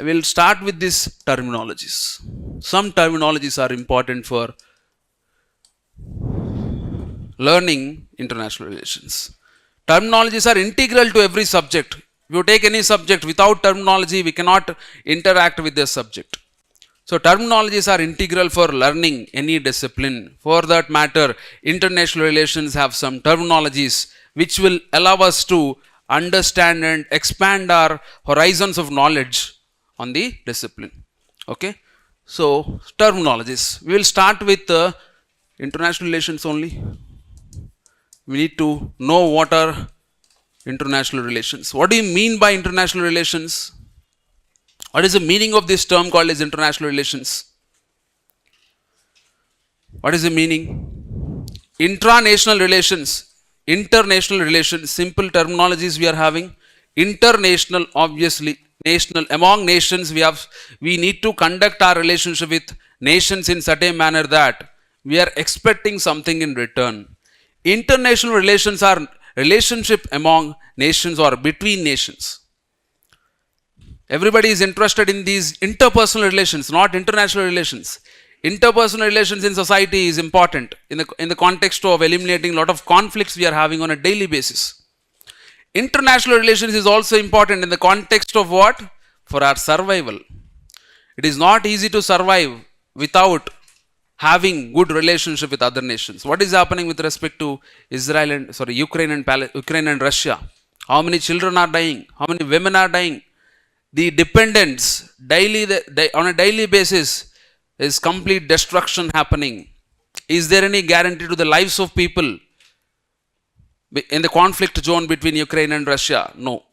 will start with these terminologies. Some terminologies are important for learning international relations. Terminologies are integral to every subject. If you take any subject, without terminology, we cannot interact with the subject. So terminologies are integral for learning any discipline. For that matter, international relations have some terminologies which will allow us to understand and expand our horizons of knowledge on the discipline. Okay. So terminologies. We will start with international relations only. We need to know what are international relations. What do you mean by international relations? What is the meaning of this term called as international relations? What is the meaning? Intranational relations, international relations, simple terminologies we are having. International, obviously, national, among nations we need to conduct our relationship with nations in such a manner that we are expecting something in return. International relations are relationship among nations or between nations. Everybody is interested in these interpersonal relations, not international relations. Interpersonal relations in society is important in the context of eliminating a lot of conflicts we are having on a daily basis. International relations is also important in the context of what? For our survival. It is not easy to survive without having good relationship with other nations. What is happening with respect to Ukraine and Russia? How many children are dying? How many women are dying? The dependence on a daily basis is complete destruction happening. Is there any guarantee to the lives of people in the conflict zone between Ukraine and Russia? No.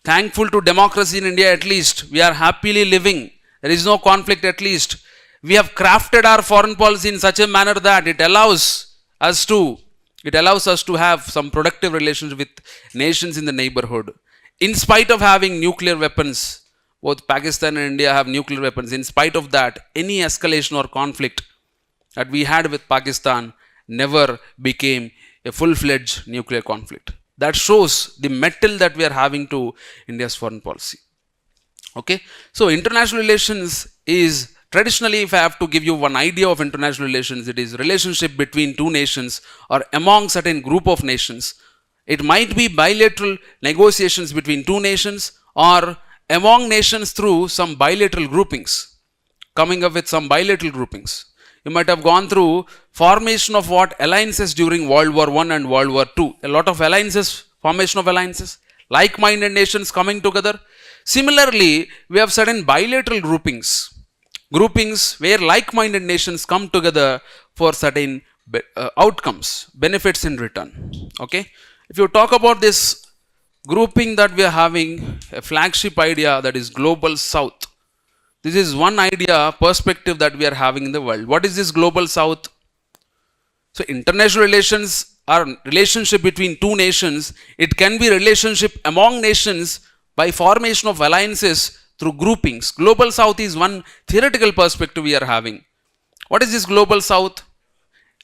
Thankful to democracy in India, at least we are happily living. There is no conflict, at least. We have crafted our foreign policy in such a manner that it allows us to have some productive relations with nations in the neighborhood. In spite of having nuclear weapons, both Pakistan and India have nuclear weapons. In spite of that, any escalation or conflict that we had with Pakistan never became a full-fledged nuclear conflict. That shows the mettle that we are having to India's foreign policy. Okay, so international relations is traditionally, if I have to give you one idea of international relations, it is relationship between two nations or among certain group of nations. It might be bilateral negotiations between two nations or among nations through some bilateral groupings, coming up with some bilateral groupings. You might have gone through formation of what? Alliances during World War I and World War II. A lot of alliances, formation of alliances, like-minded nations coming together. Similarly, we have certain bilateral groupings where like-minded nations come together for certain outcomes, benefits in return. Okay. If you talk about this grouping that we are having, a flagship idea, that is Global South. This is one idea, perspective that we are having in the world. What is this Global South? So international relations are relationship between two nations. It can be relationship among nations by formation of alliances through groupings. Global South is one theoretical perspective we are having. What is this Global South?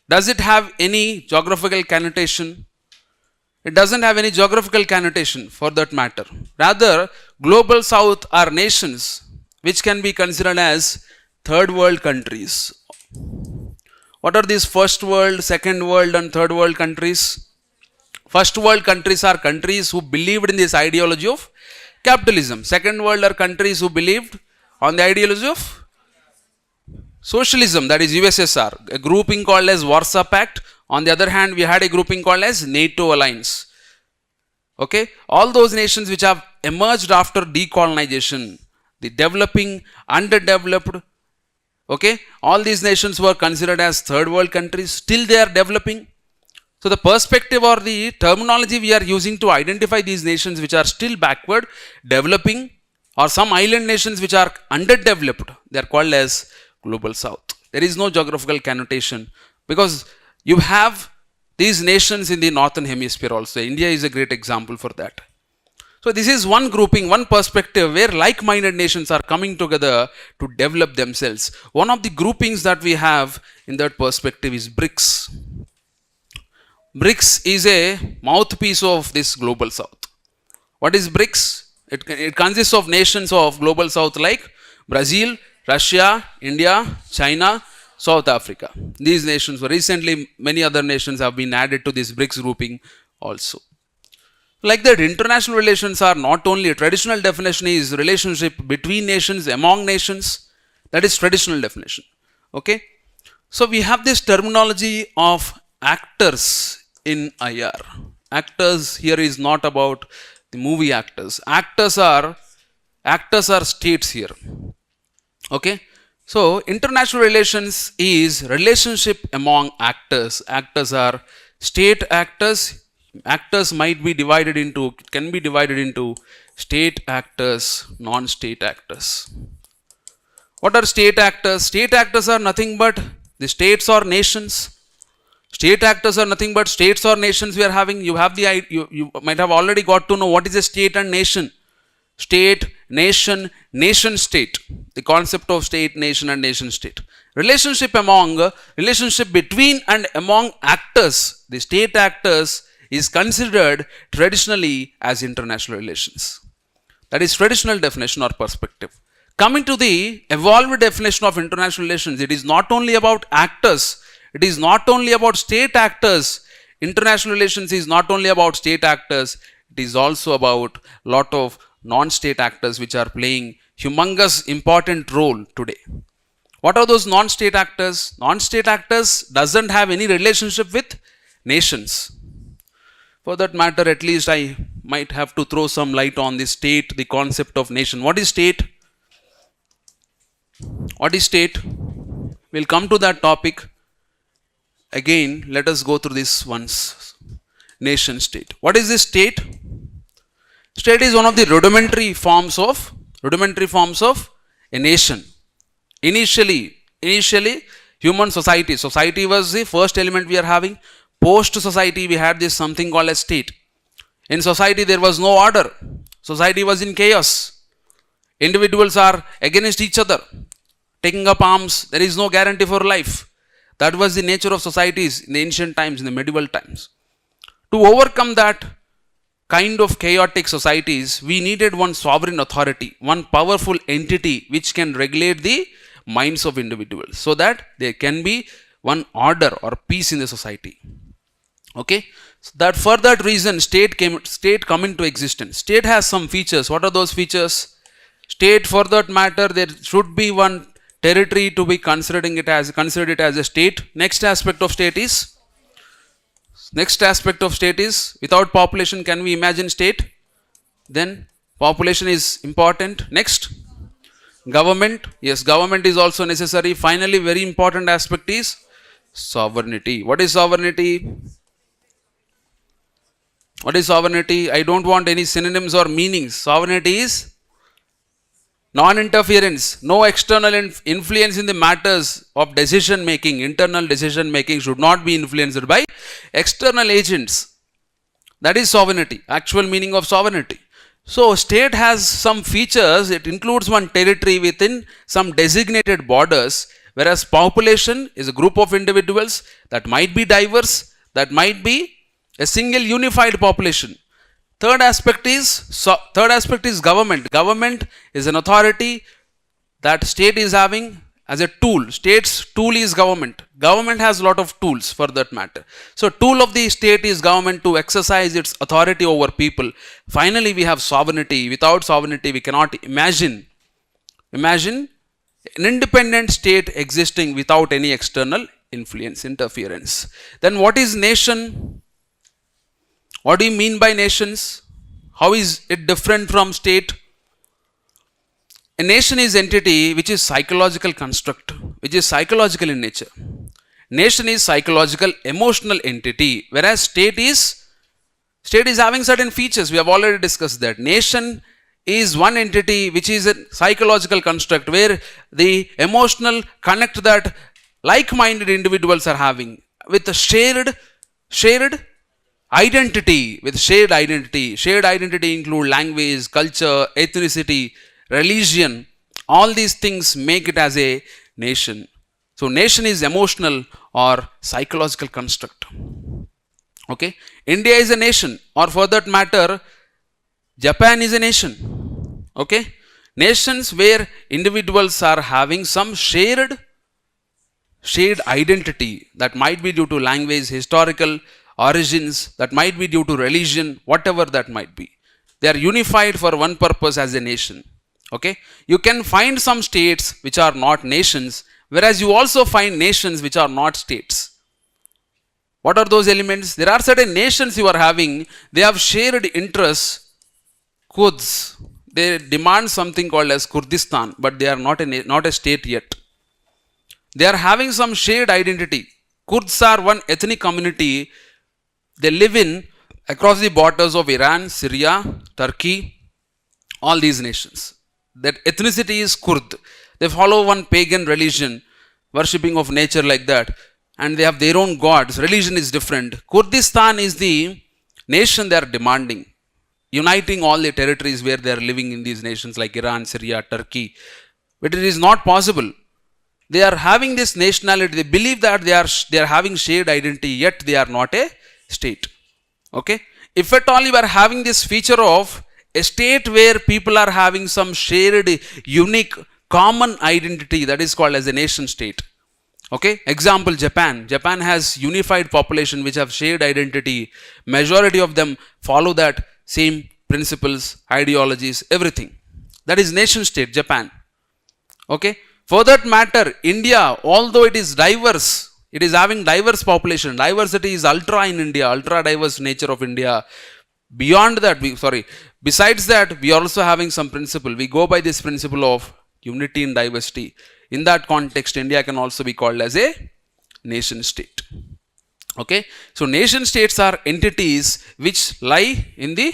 Does it have any geographical connotation? It doesn't have any geographical connotation for that matter. Rather, Global South are nations which can be considered as third world countries. What are these first world, second world and third world countries? First world countries are countries who believed in this ideology of capitalism. Second world are countries who believed on the ideology of socialism, that is USSR, a grouping called as Warsaw Pact. On the other hand, we had a grouping called as NATO Alliance. Okay, all those nations which have emerged after decolonization, the developing, underdeveloped, okay, all these nations were considered as third world countries. Still they are developing. So the perspective or the terminology we are using to identify these nations which are still backward, developing, or some island nations which are underdeveloped, they are called as Global South. There is no geographical connotation because you have these nations in the northern hemisphere also. India is a great example for that. So this is one grouping, one perspective where like-minded nations are coming together to develop themselves. One of the groupings that we have in that perspective is BRICS. BRICS is a mouthpiece of this Global South. What is BRICS? It consists of nations of global south like Brazil, Russia, India, China, South Africa. These nations were recently, many other nations have been added to this BRICS grouping also. Like that, international relations are not only a traditional definition is relationship between nations, among nations. That is traditional definition. Okay. So we have this terminology of actors in IR. Actors here is not about the movie actors. Actors are states here. Okay. So international relations is relationship among actors. Actors are state actors. Actors might be divided into, can be divided into state actors, non-state actors. What are state actors? State actors are nothing but the states or nations. State actors are nothing but states or nations we are having. You have you might have already got to know what is a state and nation. State, nation, nation state. The concept of state, nation and nation state. Relationship between and among actors, the state actors is considered traditionally as international relations. That is traditional definition or perspective. Coming to the evolved definition of international relations, it is not only about actors, it is not only about state actors. International relations is not only about state actors, it is also about lot of non-state actors which are playing humongous important role today. What are those non-state actors? Non-state actors doesn't have any relationship with nations. For that matter, at least I might have to throw some light on the state, the concept of nation. What is state? What is state? We'll come to that topic. Again, let us go through this once. Nation state. What is this state? State is one of the rudimentary forms of a nation. Initially, human society. Society was the first element we are having. Post society, we had this something called a state. In society, there was no order. Society was in chaos. Individuals are against each other, taking up arms. There is no guarantee for life. That was the nature of societies in the ancient times, in the medieval times. To overcome that kind of chaotic societies, we needed one sovereign authority, one powerful entity which can regulate the minds of individuals so that there can be one order or peace in the society. Okay, so that for that reason state come into existence. State has some features. What are those features? State, for that matter, there should be one territory to be considered it as a state. Next aspect of state is without population, can we imagine state? Then population is important. Next, government. Yes, government is also necessary. Finally, very important aspect is sovereignty. What is sovereignty? What is sovereignty? I don't want any synonyms or meanings. Sovereignty is non-interference, no external influence in the matters of decision making. Internal decision making should not be influenced by external agents. That is sovereignty, actual meaning of sovereignty. So state has some features. It includes one territory within some designated borders, whereas population is a group of individuals that might be diverse, that might be a single unified population. Third aspect is government. Government is an authority that state is having as a tool. State's tool is government. Government has a lot of tools for that matter. So tool of the state is government to exercise its authority over people. Finally, we have sovereignty. Without sovereignty, we cannot imagine an independent state existing without any external interference. Then what is nation? What do you mean by nations? How is it different from state? A nation is entity which is psychological construct, which is psychological in nature. Nation is psychological, emotional entity, whereas state is having certain features. We have already discussed that. Nation is one entity which is a psychological construct where the emotional connect that like-minded individuals are having with a shared identity. Shared identity include language, culture, ethnicity, religion. All these things make it as a nation. So nation is emotional or psychological construct. Okay, India is a nation, or for that matter, Japan is a nation. Okay, nations where individuals are having some shared identity, that might be due to language, historical origins, that might be due to religion, whatever that might be. They are unified for one purpose as a nation. Okay, you can find some states which are not nations, whereas you also find nations which are not states. What are those elements? There are certain nations you are having, they have shared interests, Kurds. They demand something called as Kurdistan, but they are not a state yet. They are having some shared identity. Kurds are one ethnic community. They live in across the borders of Iran, Syria, Turkey, all these nations. That ethnicity is Kurd. They follow one pagan religion, worshipping of nature like that, and they have their own gods. Religion is different. Kurdistan is the nation they are demanding, uniting all the territories where they are living in these nations like Iran, Syria, Turkey. But it is not possible. They are having this nationality. They believe that they are having shared identity, yet they are not a state. Okay. If at all you are having this feature of a state where people are having some shared, unique, common identity, that is called as a nation state. Okay. Example, Japan. Japan has unified population which have shared identity. Majority of them follow that same principles, ideologies, everything. That is nation state, Japan. Okay. For that matter, India, although it is diverse, it is having diverse population. Diversity is ultra in India, ultra diverse nature of India. Beyond that, besides that, we are also having some principle. We go by this principle of unity in diversity. In that context, India can also be called as a nation state. Okay, so nation states are entities which lie in the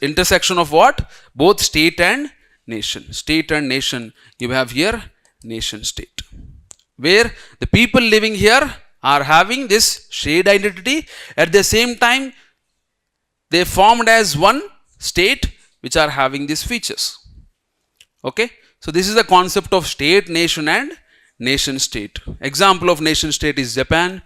intersection of what? Both state and nation. State and nation. You have here nation state, where the people living here are having this shared identity. At the same time, they formed as one state which are having these features. Okay, so this is the concept of state, nation and nation state. Example of nation state is Japan,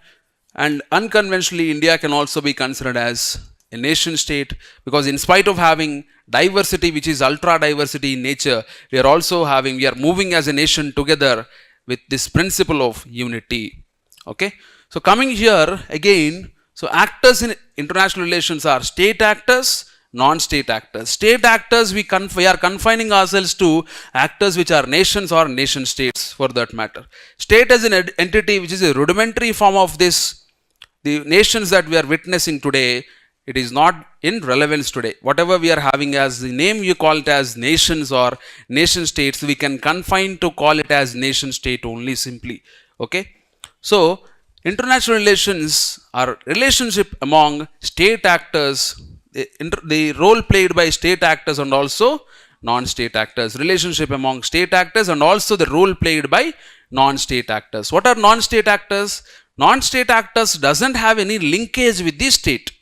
and unconventionally India can also be considered as a nation state, because in spite of having diversity which is ultra diversity in nature, we are moving as a nation together with this principle of unity. Okay, so coming here again, so actors in international relations are state actors, non-state actors. State actors, we are confining ourselves to actors which are nations or nation states for that matter. State as an entity which is a rudimentary form of this, the nations that we are witnessing today, it is not in relevance today. Whatever we are having as the name, you call it as nations or nation states, we can confine to call it as nation state only simply. Okay, so international relations are relationship among state actors, the role played by state actors and also non-state actors. Relationship among state actors and also the role played by non-state actors. What are non-state actors? Non-state actors doesn't have any linkage with the state.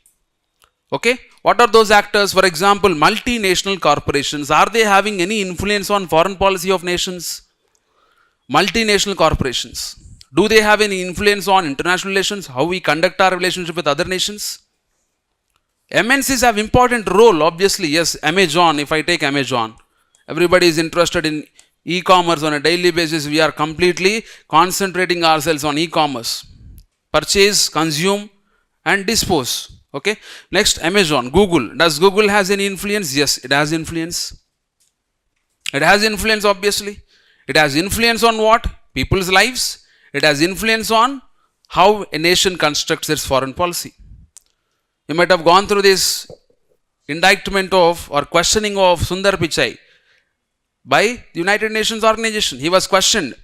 Okay, what are those actors? For example, multinational corporations. Are they having any influence on foreign policy of nations? Multinational corporations, do they have any influence on international relations, how we conduct our relationship with other nations? MNCs have important role, obviously. Yes, Amazon, if I take Amazon, everybody is interested in e-commerce on a daily basis. We are completely concentrating ourselves on e-commerce. Purchase, consume and dispose. Okay, next Amazon. Google, does Google has any influence? Yes, it has influence. It has influence, obviously. It has influence on what? People's lives. It has influence on how a nation constructs its foreign policy. You might have gone through this indictment of or questioning of Sundar Pichai by the United Nations organization. He was questioned.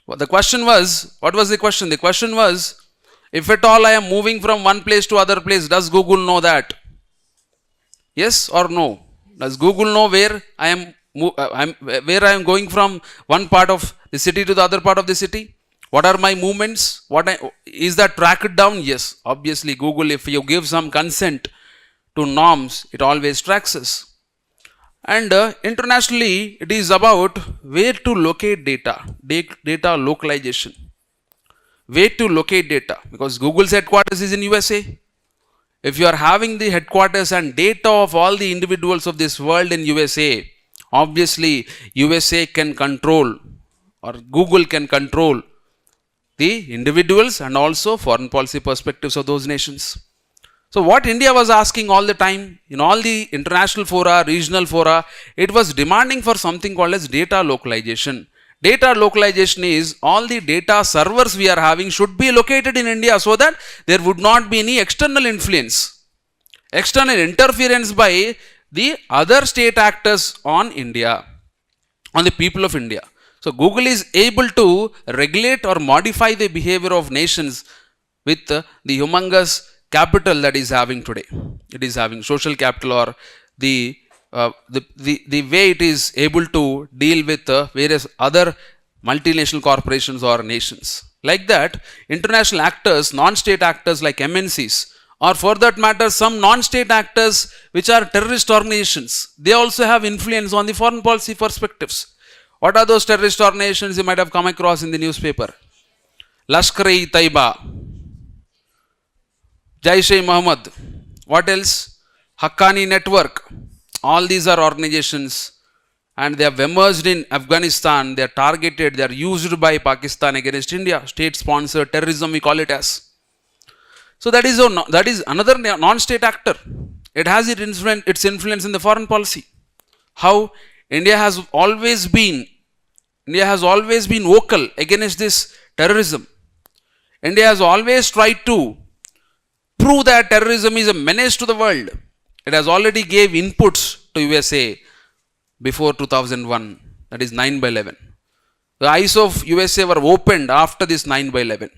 The question was, what was the question? The question was, if at all I am moving from one place to other place, does Google know that? Yes or no? Does Google know where I am going from one part of the city to the other part of the city? What are my movements? Is that tracked down? Yes. Obviously, Google, if you give some consent to norms, it always tracks us. And internationally, it is about where to locate data, data localization. Where to locate data, because Google's headquarters is in USA. If you are having the headquarters and data of all the individuals of this world in USA, obviously USA can control, or Google can control the individuals and also foreign policy perspectives of those nations. So what India was asking all the time, in all the international fora, regional fora, it was demanding for something called as data localization. Data localization is all the data servers we are having should be located in India so that there would not be any external influence, external interference by the other state actors on India, on the people of India. So Google is able to regulate or modify the behavior of nations with the humongous capital that is having today. It is having social capital, or the way it is able to deal with various other multinational corporations or nations. Like that, international actors, non-state actors like MNCs, or for that matter some non-state actors which are terrorist organizations, they also have influence on the foreign policy perspectives. What are those terrorist organizations you might have come across in the newspaper? Lashkar-e-Taiba, Jaish-e-Mohammed, what else? Haqqani Network. All these are organizations and they have emerged in Afghanistan. They are targeted, they are used by Pakistan against India. State-sponsored terrorism we call it as. So that is another non-state actor. It has its influence in the foreign policy. How India has always been vocal against this terrorism. India has always tried to prove that terrorism is a menace to the world. It has already gave inputs to USA before 2001, that is 9/11. The eyes of USA were opened after this 9/11.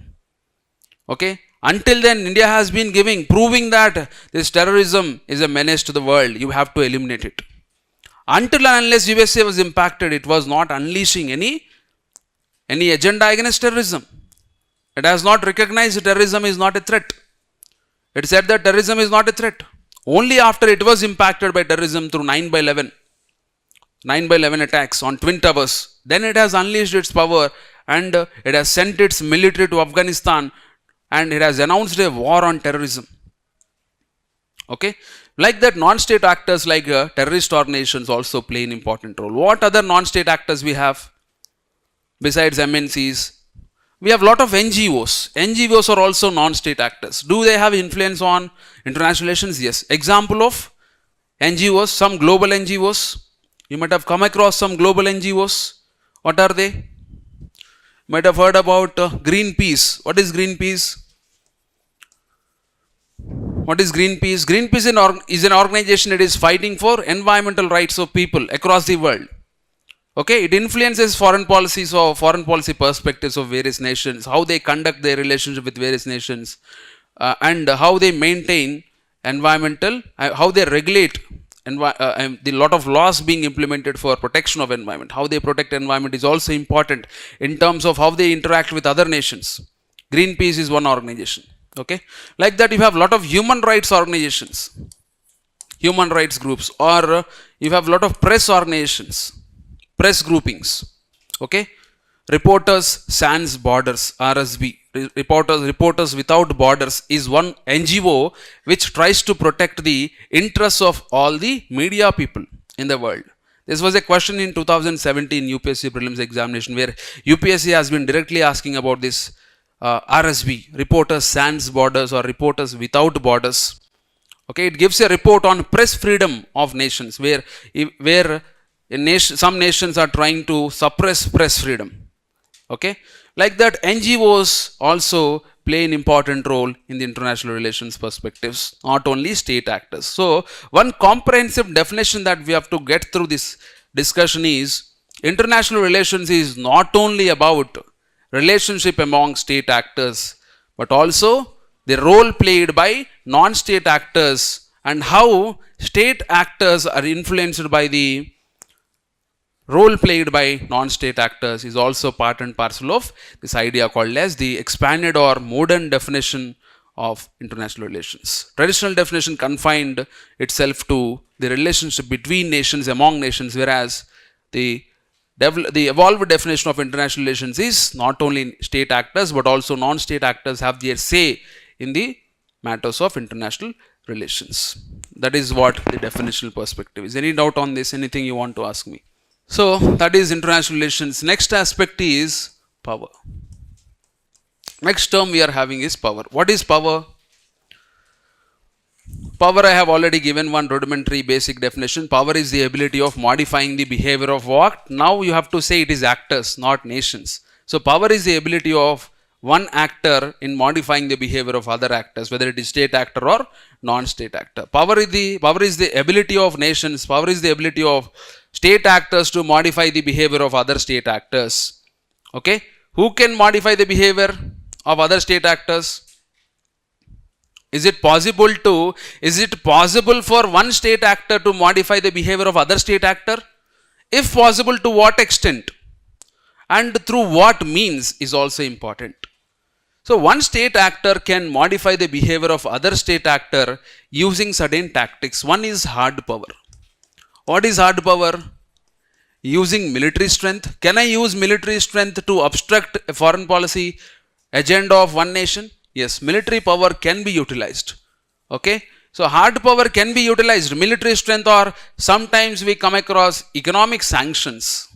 Okay? Until then, India has been proving that this terrorism is a menace to the world. You have to eliminate it. Until and unless USA was impacted, it was not unleashing any agenda against terrorism. It has not recognized terrorism is not a threat. It said that terrorism is not a threat. Only after it was impacted by terrorism through 9/11 attacks on Twin Towers, then it has unleashed its power and it has sent its military to Afghanistan and it has announced a war on terrorism. Okay? Like that, non-state actors like terrorist organizations also play an important role. What other non-state actors we have besides MNCs? We have a lot of NGOs. NGOs are also non-state actors. Do they have influence on international relations? Yes. Example of NGOs, some global NGOs. You might have come across some global NGOs. What are they? You might have heard about Greenpeace. What is Greenpeace? What is Greenpeace? Greenpeace is an organization that is fighting for environmental rights of people across the world. Okay, it influences foreign policies or foreign policy perspectives of various nations, how they conduct their relationship with various nations, and how they maintain environmental, how they regulate the lot of laws being implemented for protection of environment. How they protect environment is also important in terms of how they interact with other nations. Greenpeace is one organization. Okay, like that you have a lot of human rights organizations, human rights groups, or you have a lot of press organizations, press groupings. Okay, Reporters Sans Borders, RSB, Reporters Without Borders is one NGO which tries to protect the interests of all the media people in the world. This was a question in 2017 UPSC prelims examination where UPSC has been directly asking about this RSB, Reporters Sans Borders or Reporters Without Borders. Okay, it gives a report on press freedom of nations where some nations are trying to suppress press freedom. Okay, like that NGOs also play an important role in the international relations perspectives, not only state actors. So one comprehensive definition that we have to get through this discussion is international relations is not only about relationship among state actors, but also the role played by non-state actors and how state actors are influenced by the role played by non-state actors is also part and parcel of this idea called as the expanded or modern definition of international relations. Traditional definition confined itself to the relationship between nations, among nations, whereas the evolved definition of international relations is not only state actors but also non-state actors have their say in the matters of international relations. That is what the definitional perspective is. Any doubt on this? Anything you want to ask me? So that is international relations. Next aspect is power. Next term we are having is power. What is power? Power, I have already given one rudimentary basic definition. Power is the ability of modifying the behavior of what? Now you have to say it is actors, not nations. So power is the ability of one actor in modifying the behavior of other actors, whether it is state actor or non-state actor. Power is the ability of nations. Power is the ability of state actors to modify the behavior of other state actors. Okay? Who can modify the behavior of other state actors? Is it possible for one state actor to modify the behavior of other state actor? If possible, to what extent? And through what means is also important. So one state actor can modify the behavior of other state actor using certain tactics. One is hard power. What is hard power? Using military strength. Can I use military strength to obstruct a foreign policy agenda of one nation? Yes, military power can be utilized. Okay, so hard power can be utilized, military strength, or sometimes we come across economic sanctions.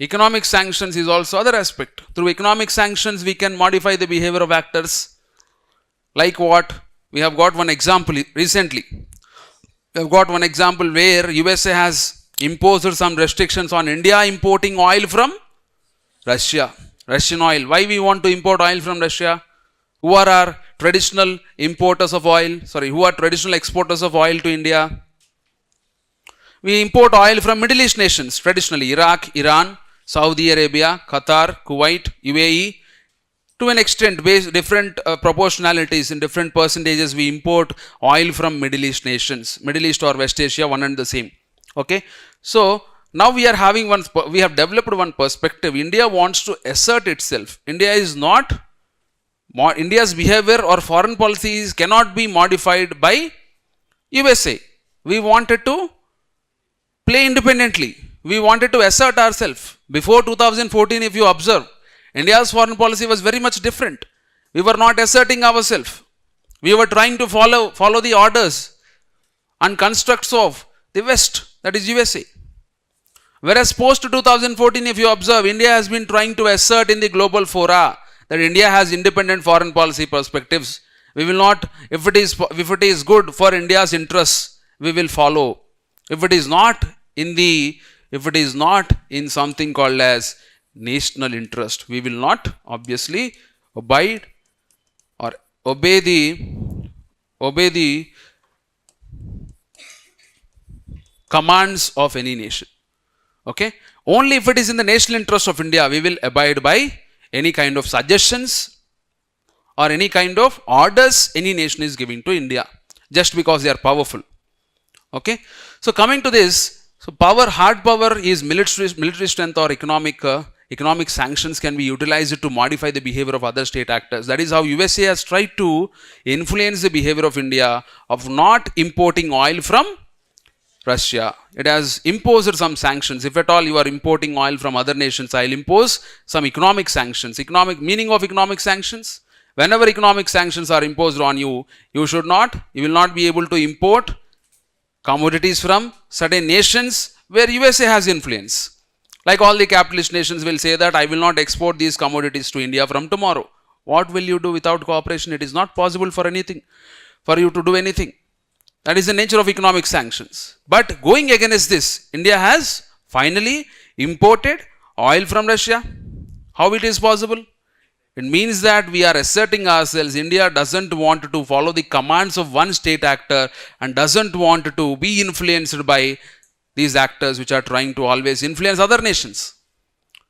Economic sanctions is also other aspect. Through economic sanctions, we can modify the behavior of actors. Like what? We have got one example recently. We have got one example where USA has imposed some restrictions on India importing oil from Russia. Russian oil. Why we want to import oil from Russia? Who are our traditional importers of oil? Who are traditional exporters of oil to India? We import oil from Middle East nations traditionally. Iraq, Iran, Saudi Arabia, Qatar, Kuwait, UAE. To an extent, based different proportionalities in different percentages, we import oil from Middle East nations. Middle East or West Asia, one and the same. Okay. So now we have developed one perspective. India wants to assert itself. India's behavior or foreign policies cannot be modified by USA. We wanted to play independently. We wanted to assert ourselves. Before 2014, if you observe, India's foreign policy was very much different. We were not asserting ourselves. We were trying to follow the orders and constructs of the West, that is USA. Whereas post 2014, if you observe, India has been trying to assert in the global fora that India has independent foreign policy perspectives. We will not, if it is good for India's interests, we will follow. If it is not in something called as national interest, we will not obviously obey the commands of any nation. Okay, only if it is in the national interest of India, we will abide by any kind of suggestions or any kind of orders any nation is giving to India, just because they are powerful. Okay, so coming to this, so hard power is military strength or economic sanctions can be utilized to modify the behavior of other state actors. That is how USA has tried to influence the behavior of India of not importing oil from Russia. It has imposed some sanctions. If at all you are importing oil from other nations, I will impose some economic sanctions. Meaning of economic sanctions? Whenever economic sanctions are imposed on you, you will not be able to import commodities from certain nations where USA has influence. Like all the capitalist nations will say that I will not export these commodities to India from tomorrow. What will you do without cooperation? It is not possible for you to do anything. That is the nature of economic sanctions. But going against this, India has finally imported oil from Russia. How it is possible? It means that we are asserting ourselves. India doesn't want to follow the commands of one state actor and doesn't want to be influenced by these actors which are trying to always influence other nations.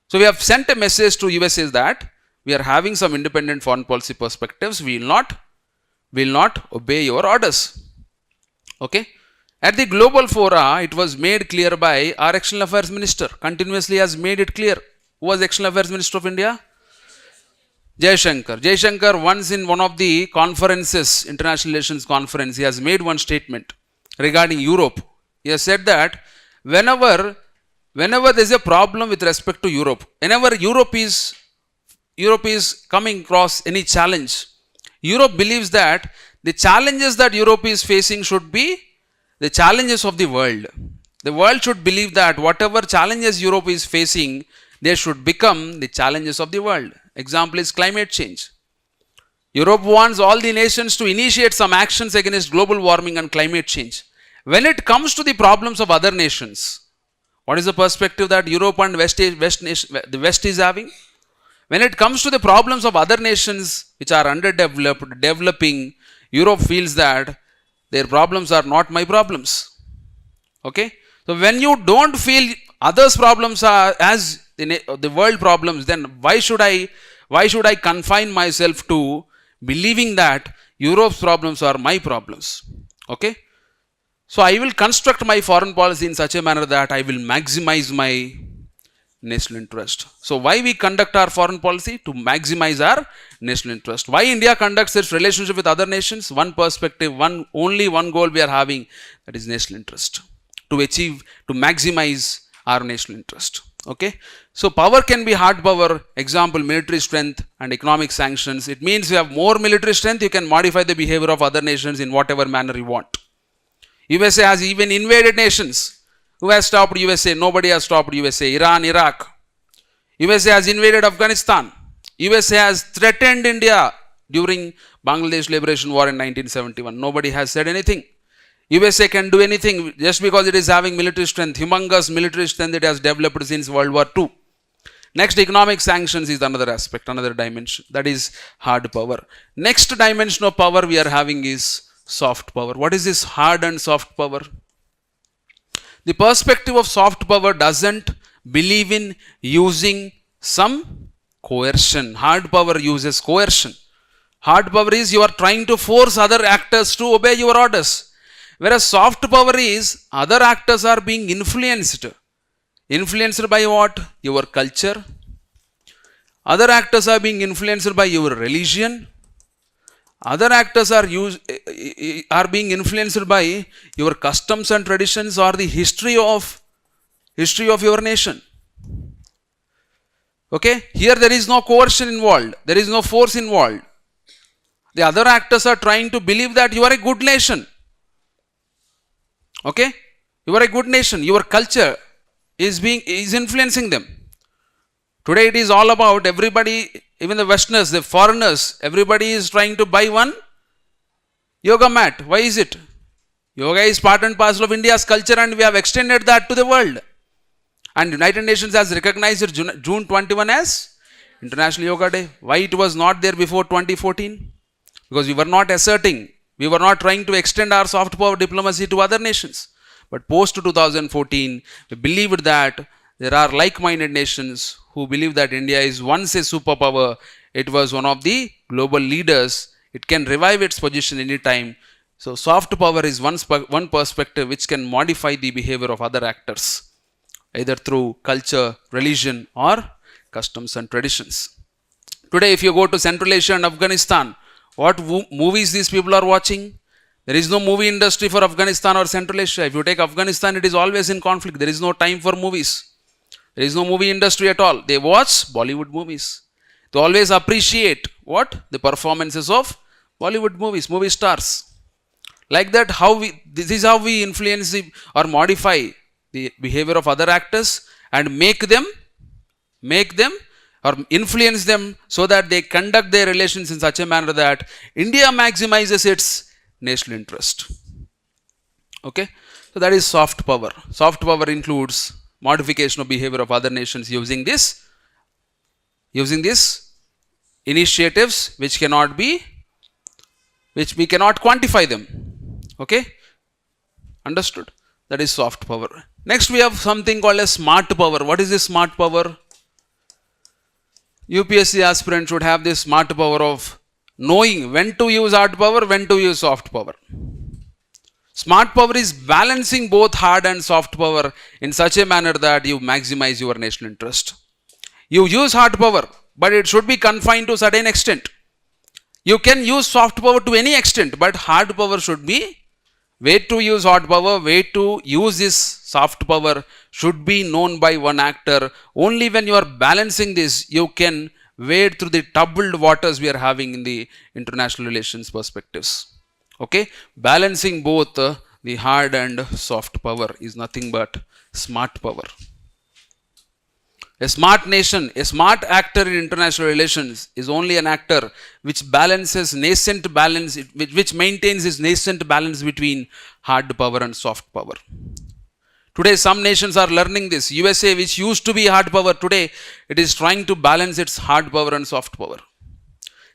So we have sent a message to USA that we are having some independent foreign policy perspectives. We will not obey your orders. Okay. At the global fora, it was made clear by our External Affairs Minister. Continuously has made it clear. Who was External Affairs Minister of India? Jaishankar, once in one of the conferences, international relations conference, he has made one statement regarding Europe. He has said that whenever there is a problem with respect to Europe, whenever Europe is coming across any challenge, Europe believes that the challenges that Europe is facing should be the challenges of the world. The world should believe that whatever challenges Europe is facing, they should become the challenges of the world. Example is climate change. Europe wants all the nations to initiate some actions against global warming and climate change. When it comes to the problems of other nations, what is the perspective that Europe and the West is having? When it comes to the problems of other nations which are underdeveloped, developing, Europe feels that their problems are not my problems. Okay? So when you don't feel others' problems are as the world problems, then why should I confine myself to believing that Europe's problems are my problems? Okay? So I will construct my foreign policy in such a manner that I will maximize my national interest. So why we conduct our foreign policy? To maximize our national interest. Why India conducts its relationship with other nations? One perspective, only one goal we are having, that is national interest. To maximize our national interest. Okay? So power can be hard power, example military strength and economic sanctions. It means you have more military strength, you can modify the behavior of other nations in whatever manner you want. USA has even invaded nations. Who has stopped USA? Nobody has stopped USA. Iran, Iraq. USA has invaded Afghanistan. USA has threatened India during Bangladesh Liberation War in 1971. Nobody has said anything. USA can do anything just because it is having military strength, humongous military strength it has developed since World War II. Next, economic sanctions is another aspect, another dimension. That is hard power. Next dimension of power we are having is soft power. What is this hard and soft power? The perspective of soft power doesn't believe in using some coercion. Hard power uses coercion. Hard power is you are trying to force other actors to obey your orders. Whereas soft power is other actors are being influenced. Influenced by what? Your culture. Other actors are being influenced by your religion. Other actors are being influenced by your customs and traditions or the history of your nation. Okay? Here there is no coercion involved. There is no force involved. The other actors are trying to believe that you are a good nation. Okay? You are a good nation. Your culture is influencing them. Today it is all about everybody, even the Westerners, the foreigners, everybody is trying to buy one yoga mat. Why is it? Yoga is part and parcel of India's culture and we have extended that to the world. And United Nations has recognized June 21 as International Yoga Day. Why it was not there before 2014? Because we were not asserting, we were not trying to extend our soft power diplomacy to other nations. But post 2014, we believed that there are like-minded nations who believe that India is once a superpower. It was one of the global leaders. It can revive its position anytime. So soft power is one perspective which can modify the behavior of other actors, either through culture, religion or customs and traditions. Today if you go to Central Asia and Afghanistan, what movies these people are watching? There is no movie industry for Afghanistan or Central Asia. If you take Afghanistan, it is always in conflict. There is no time for movies. There is no movie industry at all. They watch Bollywood movies. They always appreciate what? The performances of Bollywood movies, movie stars. Like that, this is how we influence or modify the behavior of other actors and make them or influence them so that they conduct their relations in such a manner that India maximizes its national interest. Okay? So that is soft power. Soft power includes modification of behavior of other nations using this initiatives which we cannot quantify them. Okay? Understood? That is soft power. Next we have something called as smart power. What is this smart power? UPSC aspirant should have this smart power of knowing when to use hard power, when to use soft power. Smart power is balancing both hard and soft power in such a manner that you maximize your national interest. You use hard power, but it should be confined to a certain extent. You can use soft power to any extent, but hard power should be, way to use hard power, way to use this soft power should be known by one actor. Only when you are balancing this, you can wade through the troubled waters we are having in the international relations perspectives. Okay, balancing both the hard and soft power is nothing but smart power. A smart nation, a smart actor in international relations is only an actor which balances nascent balance, which maintains its nascent balance between hard power and soft power. Today, some nations are learning this. USA, which used to be hard power, today it is trying to balance its hard power and soft power.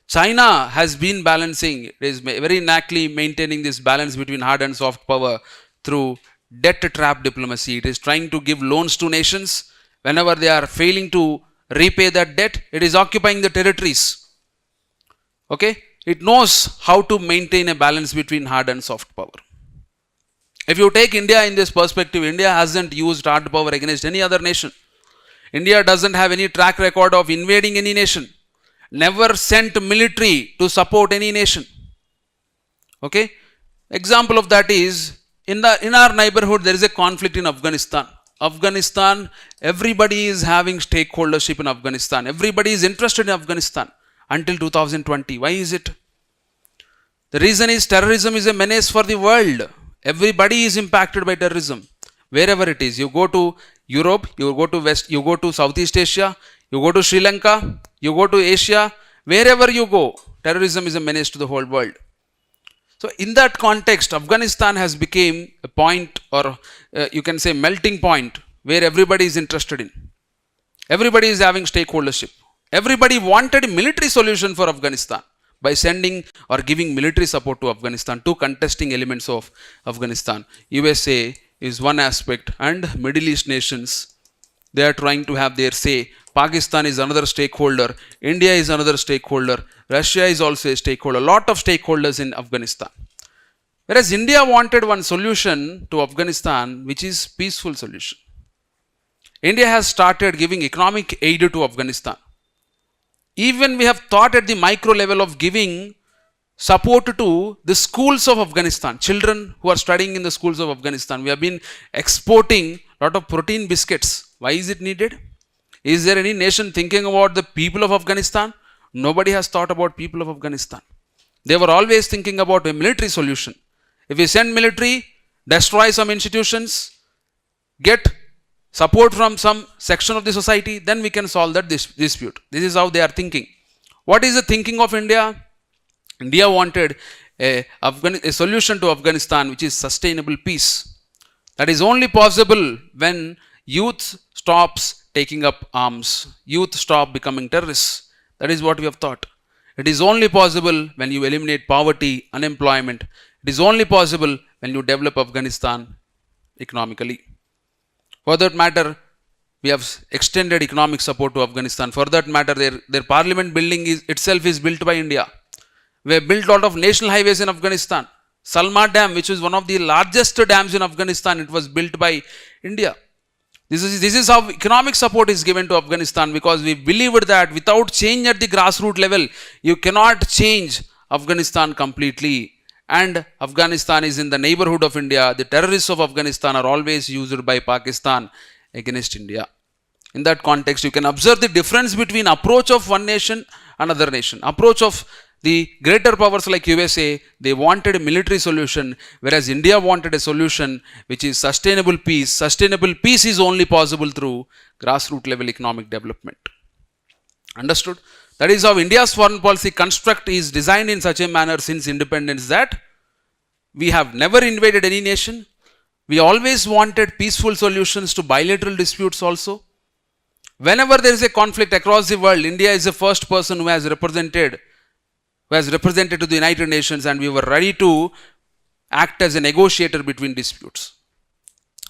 China has been balancing, it is very knackily maintaining this balance between hard and soft power through debt trap diplomacy. It is trying to give loans to nations. Whenever they are failing to repay that debt, it is occupying the territories. Okay? It knows how to maintain a balance between hard and soft power. If you take India in this perspective, India hasn't used hard power against any other nation. India doesn't have any track record of invading any nation. Never sent military to support any nation. Okay? Example of that is, in our neighborhood there is a conflict in Afghanistan. Afghanistan, everybody is having stakeholdership in Afghanistan. Everybody is interested in Afghanistan until 2020. Why is it? The reason is terrorism is a menace for the world. Everybody is impacted by terrorism. Wherever it is. You go to Europe, you go to West, you go to Southeast Asia, you go to Sri Lanka, you go to Asia, wherever you go, terrorism is a menace to the whole world. So in that context, Afghanistan has become a point, or you can say melting point, where everybody is interested in. Everybody is having stakeholdership. Everybody wanted a military solution for Afghanistan by sending or giving military support to Afghanistan, to contesting elements of Afghanistan. USA is one aspect, and Middle East nations, they are trying to have their say. Pakistan is another stakeholder. India is another stakeholder. Russia is also a stakeholder. A lot of stakeholders in Afghanistan. Whereas India wanted one solution to Afghanistan, which is peaceful solution. India has started giving economic aid to Afghanistan. Even we have thought at the micro level of giving support to the schools of Afghanistan. Children who are studying in the schools of Afghanistan. We have been exporting a lot of protein biscuits. Why is it needed? Is there any nation thinking about the people of Afghanistan? Nobody has thought about people of Afghanistan. They were always thinking about a military solution. If we send military, destroy some institutions, get support from some section of the society, then we can solve that dispute. This is how they are thinking. What is the thinking of India? India wanted a solution to Afghanistan which is sustainable peace. That is only possible when youth stops taking up arms. Youth stop becoming terrorists. That is what we have thought. It is only possible when you eliminate poverty, unemployment. It is only possible when you develop Afghanistan economically. For that matter, we have extended economic support to Afghanistan. For that matter, their parliament building itself is built by India. We have built a lot of national highways in Afghanistan. Salma Dam, which is one of the largest dams in Afghanistan, it was built by India. This is how economic support is given to Afghanistan, because we believed that without change at the grassroots level, you cannot change Afghanistan completely. And Afghanistan is in the neighborhood of India. The terrorists of Afghanistan are always used by Pakistan against India. In that context, you can observe the difference between approach of one nation and another nation. Approach of the greater powers like USA, they wanted a military solution, whereas India wanted a solution which is sustainable peace. Sustainable peace is only possible through grassroots level economic development. Understood? That is how India's foreign policy construct is designed in such a manner since independence, that we have never invaded any nation. We always wanted peaceful solutions to bilateral disputes also. Whenever there is a conflict across the world, India is the first person who has represented to the United Nations, and we were ready to act as a negotiator between disputes.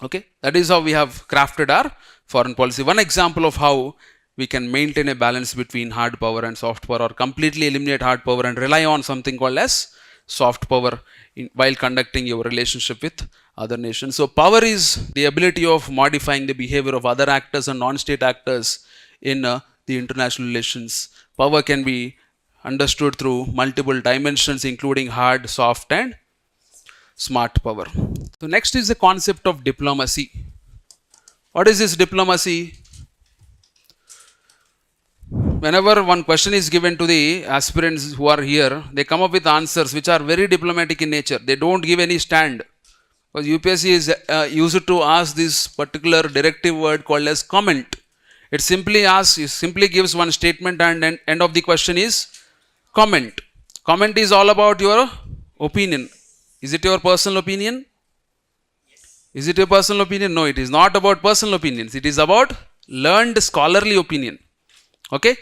Okay, that is how we have crafted our foreign policy. One example of how we can maintain a balance between hard power and soft power, or completely eliminate hard power and rely on something called as soft power while conducting your relationship with other nations. So power is the ability of modifying the behavior of other actors and non-state actors in the international relations. Power can be understood through multiple dimensions, including hard, soft, and smart power. So next is the concept of diplomacy. What is this diplomacy? whenever one question is given to the aspirants who are here, they come up with answers which are very diplomatic in nature. They don't give any stand. Because UPSC is used to ask this particular directive word called as comment. It simply asks, it simply gives one statement and end of the question is comment. Comment is all about your opinion. Is it your personal opinion? Is it your personal opinion? No, it is not about personal opinions. It is about learned scholarly opinion. Okay?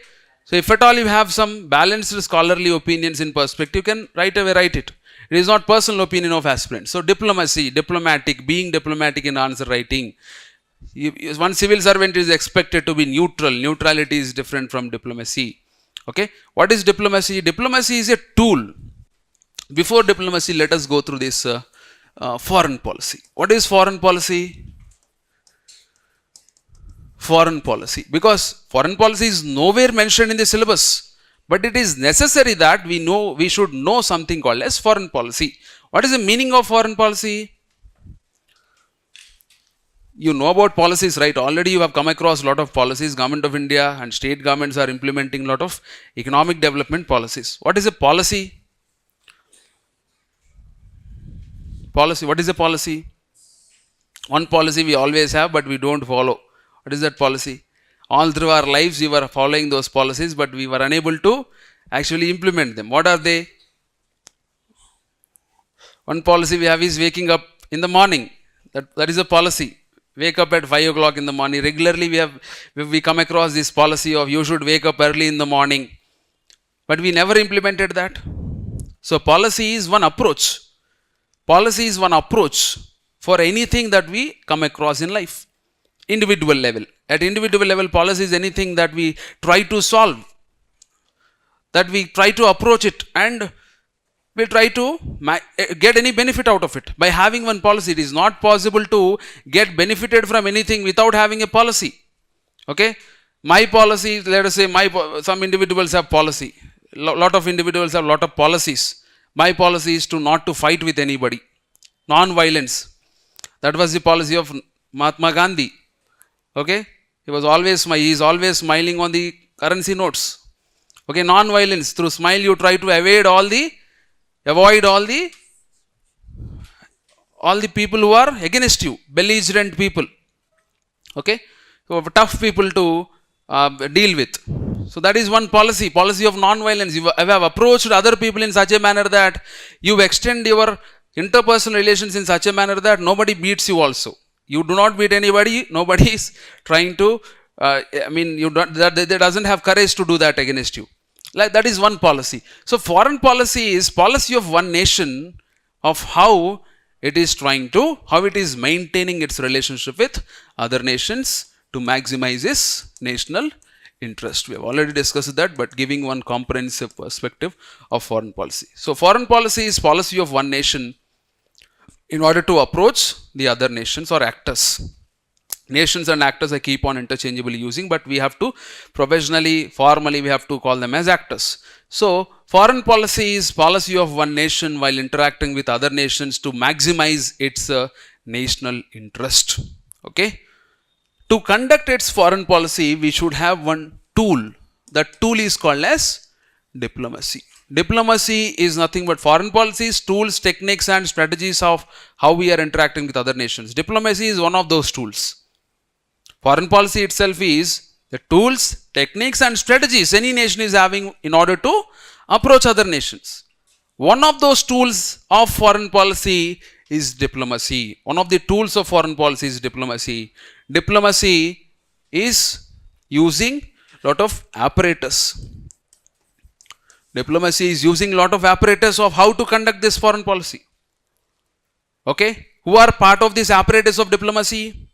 So if at all you have some balanced scholarly opinions in perspective, you can right away write it. It is not personal opinion of aspirants. So diplomacy, diplomatic, being diplomatic in answer writing. One civil servant is expected to be neutral. Neutrality is different from diplomacy. Okay? What is diplomacy? Diplomacy is a tool. Before diplomacy, let us go through this foreign policy. What is foreign policy? Foreign policy. Because foreign policy is nowhere mentioned in the syllabus. But it is necessary that we should know something called as foreign policy. What is the meaning of foreign policy? You know about policies, right? Already you have come across a lot of policies. Government of India and state governments are implementing a lot of economic development policies. What is a policy? Policy. What is a policy? One policy we always have, but we don't follow. What is that policy? All through our lives, we were following those policies, but we were unable to actually implement them. What are they? One policy we have is waking up in the morning. That is a policy. Wake up at 5 o'clock in the morning. Regularly, we come across this policy of you should wake up early in the morning. But we never implemented that. So policy is one approach. Policy is one approach for anything that we come across in life. Individual level. At individual level, policy is anything that we try to solve, that we try to approach it, and we try to get any benefit out of it. By having one policy, it is not possible to get benefited from anything without having a policy. Okay? My policy, let us say, some individuals have policy. Lot of individuals have lot of policies. My policy is to not to fight with anybody. Non-violence. That was the policy of Mahatma Gandhi. Okay? He is always smiling on the currency notes. Okay, non-violence. Through smile, you try to avoid all the people who are against you, belligerent people. Okay, so tough people to deal with. So that is one policy of non-violence. You have approached other people in such a manner that you extend your interpersonal relations in such a manner that nobody beats you also. You do not beat anybody. Nobody is trying to, they doesn't have courage to do that against you. Like that is one policy. So foreign policy is policy of one nation of how it is how it is maintaining its relationship with other nations to maximize its national interest. We have already discussed that, but giving one comprehensive perspective of foreign policy. So foreign policy is policy of one nation in order to approach the other nations or actors. Nations and actors I keep on interchangeably using, but we have to professionally, formally, we have to call them as actors. So foreign policy is policy of one nation while interacting with other nations to maximize its national interest. Okay? To conduct its foreign policy, we should have one tool. That tool is called as diplomacy. Diplomacy is nothing but foreign policies, tools, techniques and strategies of how we are interacting with other nations. Diplomacy is one of those tools. Foreign policy itself is the tools, techniques and strategies any nation is having in order to approach other nations. One of those tools of foreign policy is diplomacy. One of the tools of foreign policy is diplomacy. Diplomacy is using lot of apparatus. Diplomacy is using lot of apparatus of how to conduct this foreign policy. Okay? Who are part of this apparatus of diplomacy?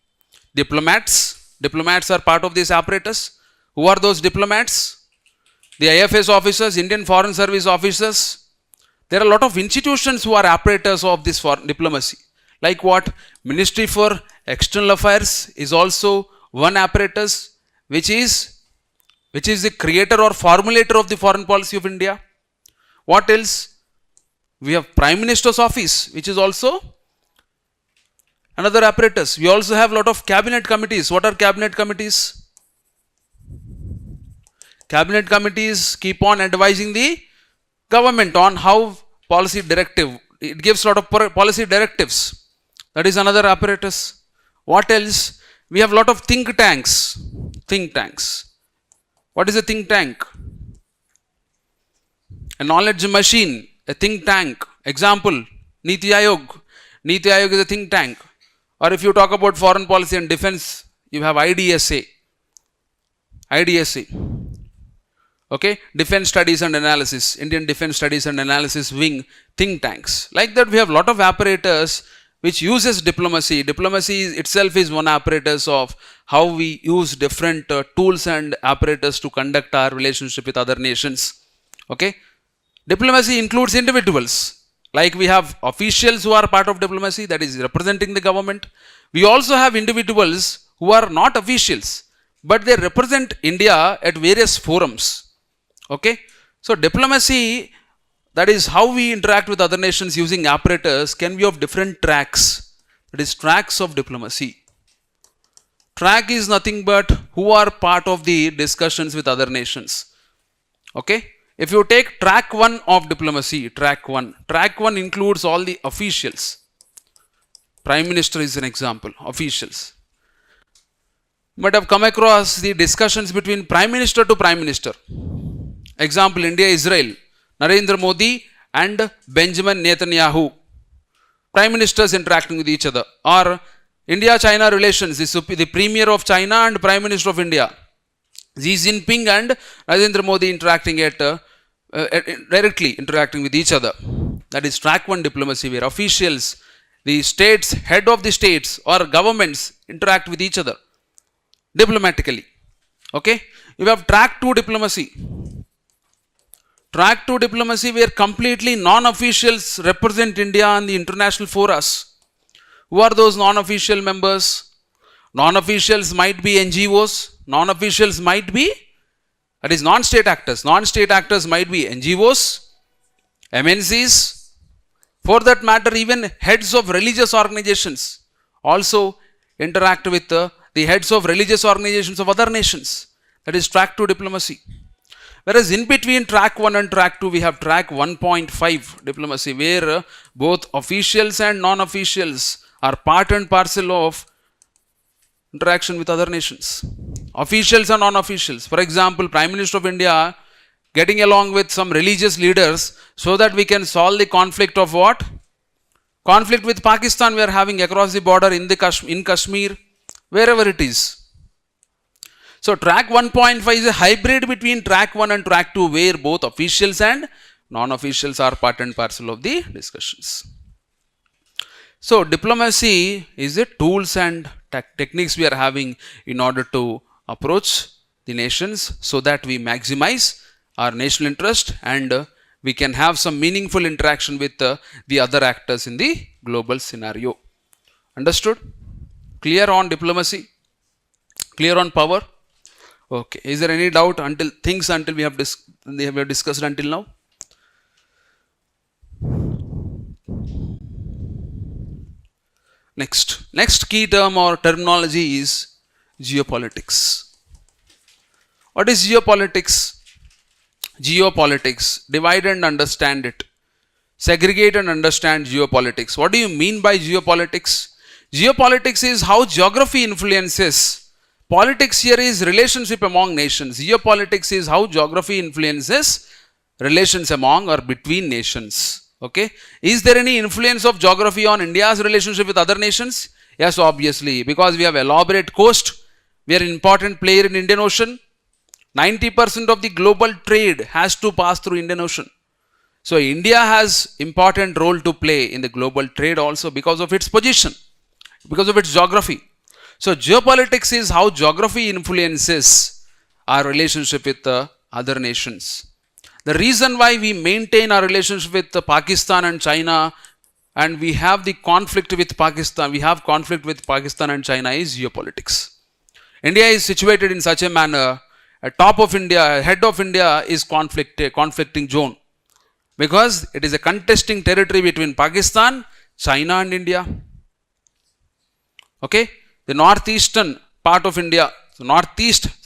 Diplomats. Diplomats are part of this apparatus. Who are those diplomats? The IFS officers, Indian Foreign Service officers. There are a lot of institutions who are apparatus of this foreign diplomacy. Like what? Ministry for External Affairs is also one apparatus which is the creator or formulator of the foreign policy of India. What else? We have Prime Minister's office, which is also another apparatus. We also have a lot of cabinet committees. What are cabinet committees? Cabinet committees keep on advising the government on how policy directive. It gives a lot of policy directives. That is another apparatus. What else? We have a lot of think tanks. Think tanks. What is a think tank? A knowledge machine, a think tank. Example, Niti Aayog. Niti Aayog is a think tank. Or if you talk about foreign policy and defense, you have IDSA. Okay, Defense Studies and Analysis, Indian Defense Studies and Analysis Wing, think tanks. Like that, we have a lot of apparatus which uses diplomacy. Diplomacy itself is one apparatus of how we use different tools and apparatus to conduct our relationship with other nations. Okay, diplomacy includes individuals. Like we have officials who are part of diplomacy, that is representing the government. We also have individuals who are not officials, but they represent India at various forums. Okay, so diplomacy, that is how we interact with other nations using apparatus, can be of different tracks. That is tracks of diplomacy. Track is nothing but who are part of the discussions with other nations. Okay, if you take track 1 of diplomacy, track 1 includes all the officials. Prime Minister is an example, officials. You might have come across the discussions between Prime Minister to Prime Minister. Example, India-Israel, Narendra Modi and Benjamin Netanyahu. Prime Ministers interacting with each other. Or India-China relations, the Premier of China and Prime Minister of India. Xi Jinping and Narendra Modi interacting directly interacting with each other. That is track 1 diplomacy, where officials, the states, head of the states or governments interact with each other diplomatically. Okay, you have track 2 diplomacy. Track 2 diplomacy, where completely non-officials represent India on the international forums. Who are those non-official members? Non-officials might be NGOs. Non-officials might be, that is non-state actors. Non-state actors might be NGOs, MNCs. For that matter, even heads of religious organizations also interact with the heads of religious organizations of other nations. That is track 2 diplomacy. Whereas in between track 1 and track 2, we have track 1.5 diplomacy, where both officials and non-officials are part and parcel of interaction with other nations. Officials and non-officials. For example, Prime Minister of India getting along with some religious leaders so that we can solve the conflict of what? Conflict with Pakistan we are having across the border in Kashmir, wherever it is. So track 1.5 is a hybrid between track 1 and track 2, where both officials and non-officials are part and parcel of the discussions. So diplomacy is the tools and techniques we are having in order to approach the nations so that we maximize our national interest and we can have some meaningful interaction with the other actors in the global scenario. Understood? Clear on diplomacy? Clear on power? Okay. Is there any doubt until we have discussed until now? Next key term or terminology is geopolitics. What is geopolitics? Geopolitics. Divide and understand it. Segregate and understand geopolitics. What do you mean by geopolitics? Geopolitics is how geography influences. Politics here is relationship among nations. Geopolitics is how geography influences relations among or between nations. Okay. Is there any influence of geography on India's relationship with other nations? Yes, obviously, because we have elaborate coast. We are an important player in Indian Ocean. 90% of the global trade has to pass through Indian Ocean. So India has important role to play in the global trade also because of its position, because of its geography. So geopolitics is how geography influences our relationship with other nations. The reason why we maintain our relationship with Pakistan and China and we have the conflict with Pakistan, and China is geopolitics. India is situated in such a manner, head of India is conflicting zone because it is a contesting territory between Pakistan, China and India. Okay, the northeastern part of India, So northeast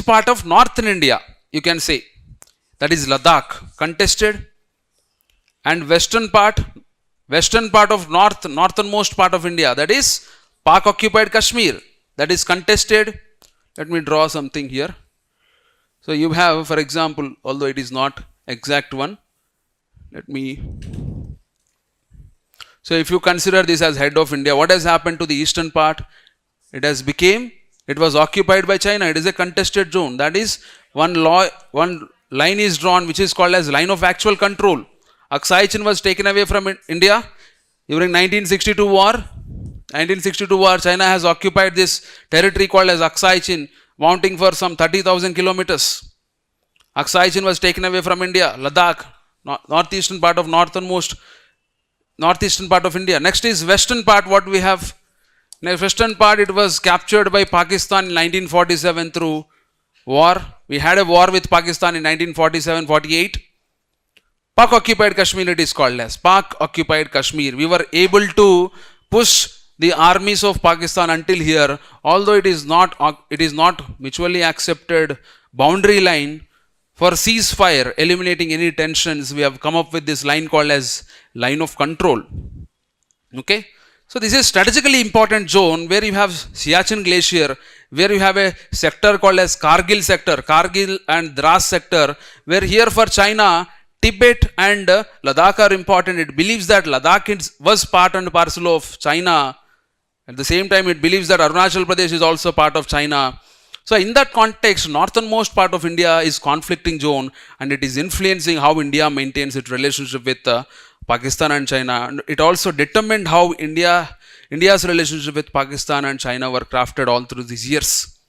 part of northern India, you can say, that is Ladakh, contested, and western part of northernmost part of India, that is Pak occupied Kashmir, that is contested. Let me draw something here. So you have, for example, although it is not exact one, so if you consider this as head of India, what has happened to the eastern part? It was occupied by China. It is a contested zone. That is, one line is drawn which is called as line of actual control. Aksai Chin was taken away from India during 1962 war. 1962 war, China has occupied this territory called as Aksai Chin, mounting for some 30,000 kilometers. Aksai Chin was taken away from India. Ladakh, northeastern part of India. Next is western part. What we have? Western part, it was captured by Pakistan in 1947 through war. We had a war with Pakistan in 1947-48. Pak occupied Kashmir, it is called as Pak occupied Kashmir. We were able to push the armies of Pakistan until here, although it is not mutually accepted boundary line for ceasefire, eliminating any tensions. We have come up with this line called as line of control. Okay. So this is strategically important zone where you have Siachen Glacier, where you have a sector called as Kargil sector, Kargil and Dras sector, where here for China, Tibet and Ladakh are important. It believes that Ladakh was part and parcel of China. At the same time, it believes that Arunachal Pradesh is also part of China. So in that context, northernmost part of India is conflicting zone, and it is influencing how India maintains its relationship with Pakistan and China. And it also determined how India's relationship with Pakistan and China were crafted all through these years.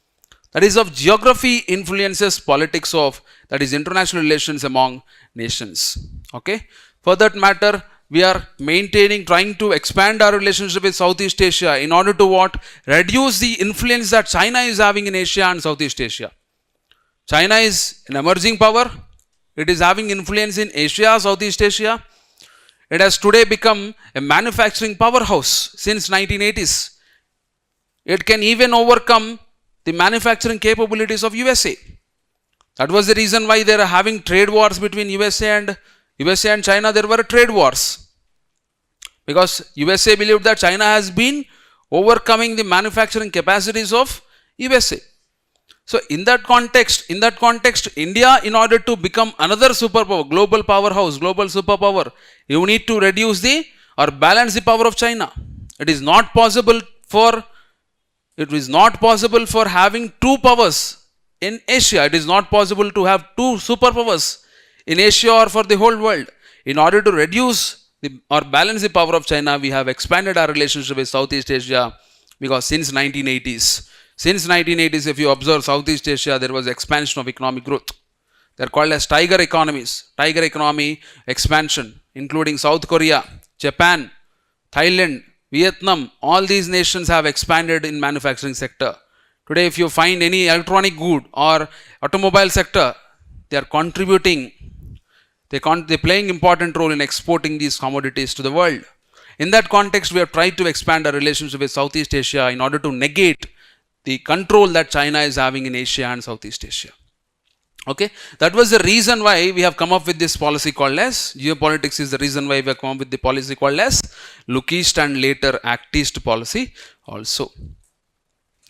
That is, of geography influences politics of, that is, international relations among nations. Okay. For that matter, we are trying to expand our relationship with Southeast Asia in order to what? Reduce the influence that China is having in Asia and Southeast Asia. China is an emerging power. It is having influence in Asia, Southeast Asia. It has today become a manufacturing powerhouse since 1980s. It can even overcome the manufacturing capabilities of USA. That was the reason why they are having trade wars between USA and China. There were trade wars because USA believed that China has been overcoming the manufacturing capacities of USA. So in that context, India, in order to become another superpower, global powerhouse, global superpower, you need to reduce or balance the power of China. It is not possible for having two powers in Asia. It is not possible to have two superpowers in Asia or for the whole world. In order to reduce or balance the power of China, we have expanded our relationship with Southeast Asia, because since 1980s, if you observe Southeast Asia, there was expansion of economic growth. They are called as tiger economies, tiger economy expansion, including South Korea, Japan, Thailand, Vietnam. All these nations have expanded in manufacturing sector. Today, if you find any electronic good or automobile sector, they are contributing. They are playing important role in exporting these commodities to the world. In that context, we have tried to expand our relationship with Southeast Asia in order to negate the control that China is having in Asia and Southeast Asia. Okay, that was the reason why we have come up with this policy called as geopolitics. Is the reason why we have come up with the policy called as look east and later act east policy also.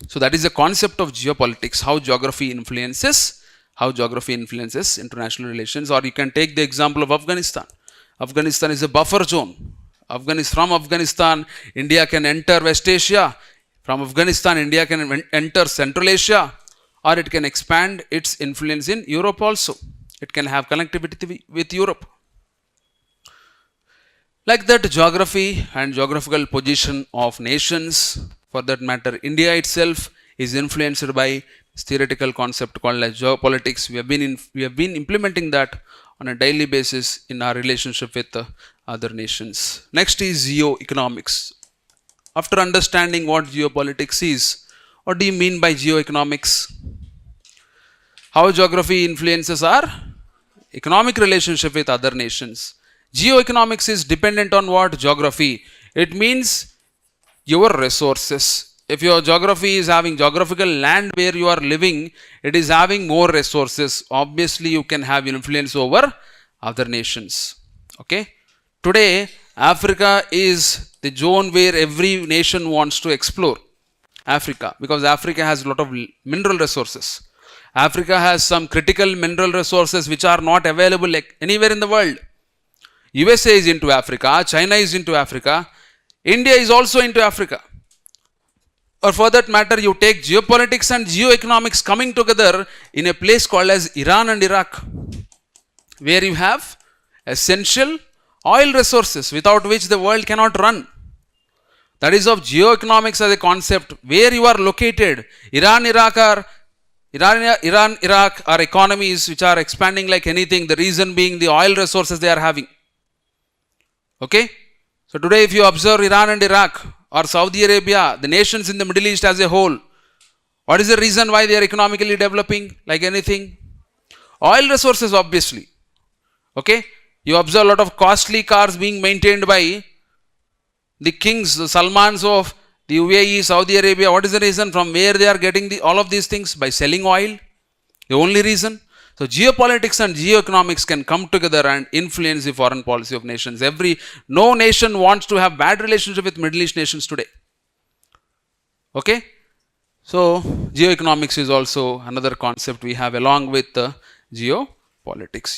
So that is the concept of geopolitics, how geography influences international relations. Or you can take the example of Afghanistan. Afghanistan is a buffer zone. From Afghanistan, India can enter West Asia. From Afghanistan, India can enter Central Asia, or it can expand its influence in Europe also. It can have connectivity with Europe. Like that, geography and geographical position of nations, for that matter, India itself is influenced by this theoretical concept called as geopolitics. We have been implementing that on a daily basis in our relationship with other nations. Next is geoeconomics. After understanding what geopolitics is, what do you mean by geoeconomics? How geography influences our economic relationship with other nations. Geoeconomics is dependent on what? Geography. It means your resources. if your geography is having geographical land where you are living, it is having more resources. Obviously, you can have influence over other nations. Okay. Today, Africa is the zone where every nation wants to explore. Africa, because Africa has a lot of mineral resources. Africa has some critical mineral resources which are not available like anywhere in the world. USA is into Africa, China is into Africa, India is also into Africa. Or for that matter, you take geopolitics and geoeconomics coming together in a place called as Iran and Iraq, where you have essential oil resources without which the world cannot run. That is of geoeconomics as a concept. Where you are located, Iran, Iraq are economies which are expanding like anything. The reason being the oil resources they are having. Okay. So today, if you observe Iran and Iraq or Saudi Arabia, the nations in the Middle East as a whole, what is the reason why they are economically developing like anything? Oil resources, obviously. Okay. You observe a lot of costly cars being maintained by the kings, the Salmans of the UAE, Saudi Arabia. What is the reason? From where they are getting all of these things? By selling oil. The only reason. So geopolitics and geoeconomics can come together and influence the foreign policy of nations. No nation wants to have bad relationship with Middle East nations today. Okay. So geoeconomics is also another concept we have along with geopolitics.